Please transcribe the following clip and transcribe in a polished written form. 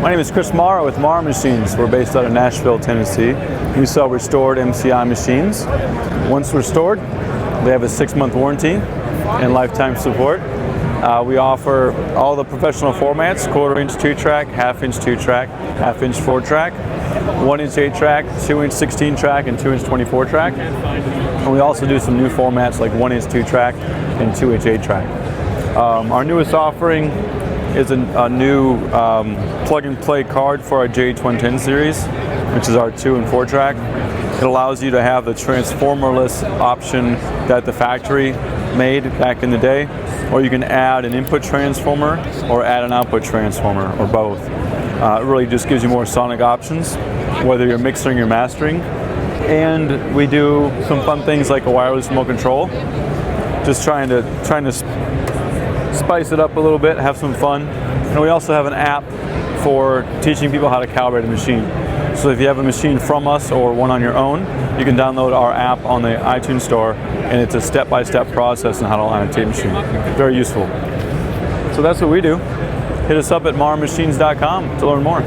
My name is Chris Mara with Mara Machines. We're based out of Nashville, Tennessee. We sell restored MCI machines. Once restored, they have a 6-month warranty and lifetime support. We offer all the professional formats: 1/4-inch 2-track, 1/2-inch 2-track, 1/2-inch 4-track, 1-inch 8-track, 2-inch 16-track, and 2-inch 24-track. And we also do some new formats like 1-inch 2-track and 2-inch 8-track. Our newest offering is a new plug-and-play card for our JH110 series, which is our 2 and 4-track. It allows you to have the transformerless option that the factory made back in the day, or you can add an input transformer or add an output transformer, or both. It really just gives you more sonic options, whether you're mixing or mastering. And we do some fun things like a wireless remote control, just trying to spice it up a little bit, have some fun. And we also have an app for teaching people how to calibrate a machine. So if you have a machine from us or one on your own, you can download our app on the iTunes store, and it's a step-by-step process on how to line a tape machine. Very useful. So that's what we do. Hit us up at maramachines.com to learn more.